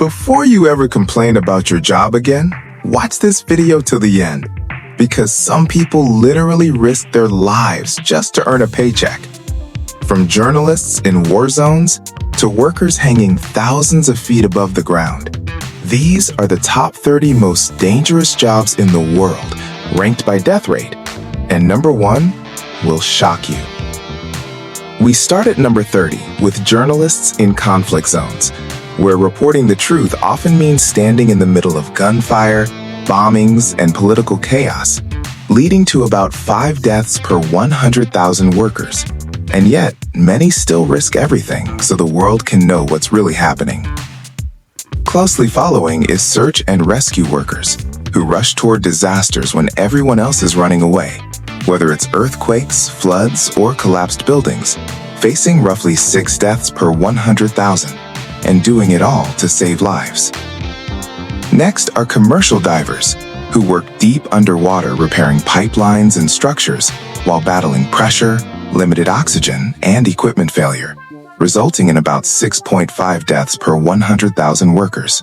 Before you ever complain about your job again, watch this video to the end, because some people literally risk their lives just to earn a paycheck. From journalists in war zones to workers hanging thousands of feet above the ground, these are the top 30 most dangerous jobs in the world, ranked by death rate. And number 1 will shock you. We start at number 30 with journalists in conflict zones, where reporting the truth often means standing in the middle of gunfire, bombings, and political chaos, leading to about 5 deaths per 100,000 workers. And yet, many still risk everything so the world can know what's really happening. Closely following is search and rescue workers, who rush toward disasters when everyone else is running away, whether it's earthquakes, floods, or collapsed buildings, facing roughly 6 deaths per 100,000, and doing it all to save lives. Next are commercial divers, who work deep underwater repairing pipelines and structures while battling pressure, limited oxygen, and equipment failure, resulting in about 6.5 deaths per 100,000 workers.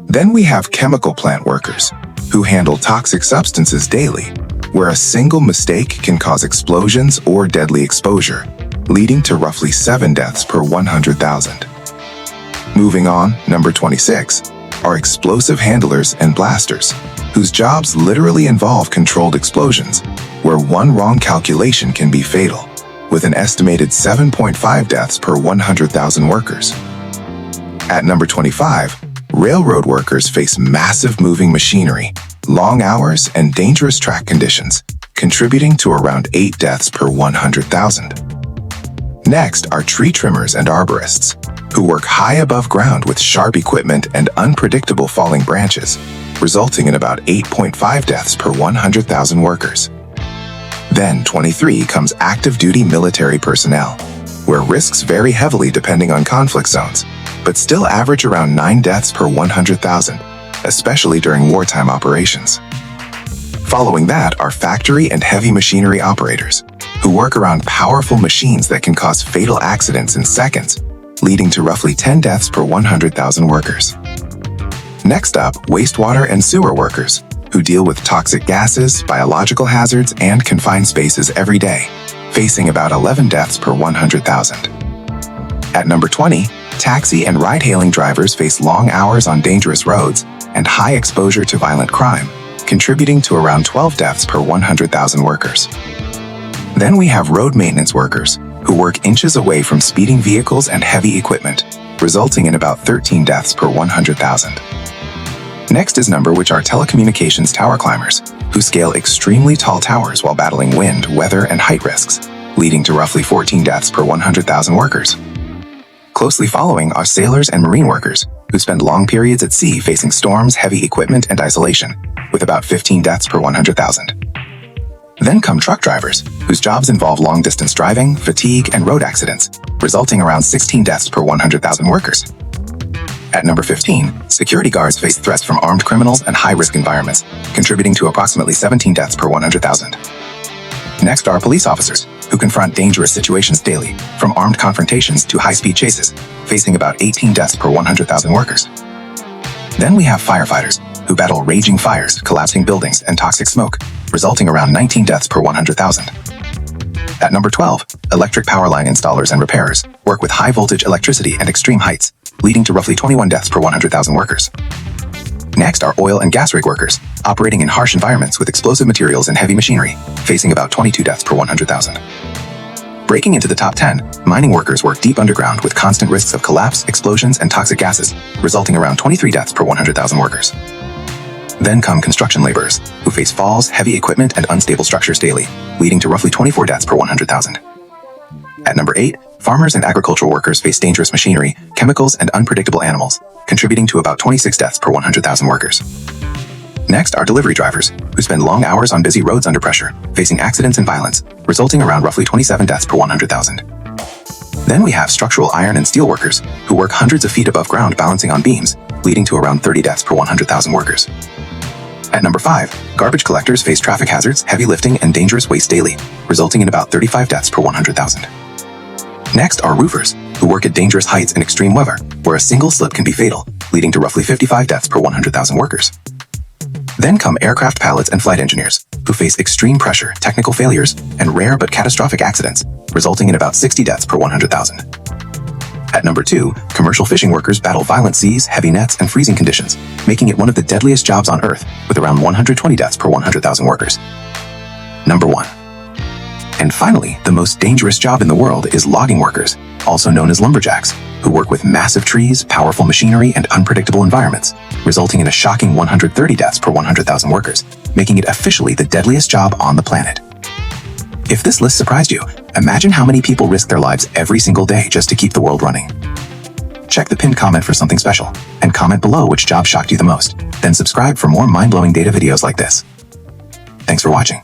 Then we have chemical plant workers, who handle toxic substances daily, where a single mistake can cause explosions or deadly exposure, leading to roughly 7 deaths per 100,000. Moving on, number 26, are explosive handlers and blasters, whose jobs literally involve controlled explosions, where one wrong calculation can be fatal, with an estimated 7.5 deaths per 100,000 workers. At number 25, railroad workers face massive moving machinery, long hours, and dangerous track conditions, contributing to around 8 deaths per 100,000. Next are tree trimmers and arborists, who work high above ground with sharp equipment and unpredictable falling branches, resulting in about 8.5 deaths per 100,000 workers. Then 23 comes active duty military personnel, where risks vary heavily depending on conflict zones, but still average around 9 deaths per 100,000, especially during wartime operations. Following that are factory and heavy machinery operators, who work around powerful machines that can cause fatal accidents in seconds, leading to roughly 10 deaths per 100,000 workers. Next up, wastewater and sewer workers, who deal with toxic gases, biological hazards, and confined spaces every day, facing about 11 deaths per 100,000. At number 20, taxi and ride-hailing drivers face long hours on dangerous roads and high exposure to violent crime, contributing to around 12 deaths per 100,000 workers. Then we have road maintenance workers, who work inches away from speeding vehicles and heavy equipment, resulting in about 13 deaths per 100,000. Next is number which are telecommunications tower climbers, who scale extremely tall towers while battling wind, weather, and height risks, leading to roughly 14 deaths per 100,000 workers. Closely following are sailors and marine workers, who spend long periods at sea facing storms, heavy equipment, and isolation, with about 15 deaths per 100,000. Then come truck drivers, whose jobs involve long-distance driving, fatigue, and road accidents, resulting around 16 deaths per 100,000 workers. At number 15, security guards face threats from armed criminals and high-risk environments, contributing to approximately 17 deaths per 100,000. Next are police officers, who confront dangerous situations daily, from armed confrontations to high-speed chases, facing about 18 deaths per 100,000 workers. Then we have firefighters, who battle raging fires, collapsing buildings, and toxic smoke, resulting around 19 deaths per 100,000. At number 12, electric power line installers and repairers work with high-voltage electricity and extreme heights, leading to roughly 21 deaths per 100,000 workers. Next are oil and gas rig workers, operating in harsh environments with explosive materials and heavy machinery, facing about 22 deaths per 100,000. Breaking into the top 10, mining workers work deep underground with constant risks of collapse, explosions, and toxic gases, resulting around 23 deaths per 100,000 workers. Then come construction laborers, who face falls, heavy equipment, and unstable structures daily, leading to roughly 24 deaths per 100,000. At number 8, farmers and agricultural workers face dangerous machinery, chemicals, and unpredictable animals, contributing to about 26 deaths per 100,000 workers. Next are delivery drivers, who spend long hours on busy roads under pressure, facing accidents and violence, resulting around roughly 27 deaths per 100,000. Then we have structural iron and steel workers, who work hundreds of feet above ground balancing on beams, leading to around 30 deaths per 100,000 workers. At number 5, garbage collectors face traffic hazards, heavy lifting, and dangerous waste daily, resulting in about 35 deaths per 100,000. Next are roofers, who work at dangerous heights in extreme weather, where a single slip can be fatal, leading to roughly 55 deaths per 100,000 workers. Then come aircraft pilots and flight engineers, who face extreme pressure, technical failures, and rare but catastrophic accidents, resulting in about 60 deaths per 100,000. At number 2, commercial fishing workers battle violent seas, heavy nets, and freezing conditions, making it one of the deadliest jobs on Earth, with around 120 deaths per 100,000 workers. Number 1. And finally, the most dangerous job in the world is logging workers, also known as lumberjacks, who work with massive trees, powerful machinery, and unpredictable environments, resulting in a shocking 130 deaths per 100,000 workers, making it officially the deadliest job on the planet. If this list surprised you, imagine how many people risk their lives every single day just to keep the world running. Check the pinned comment for something special, and comment below which job shocked you the most. Then subscribe for more mind-blowing data videos like this. Thanks for watching.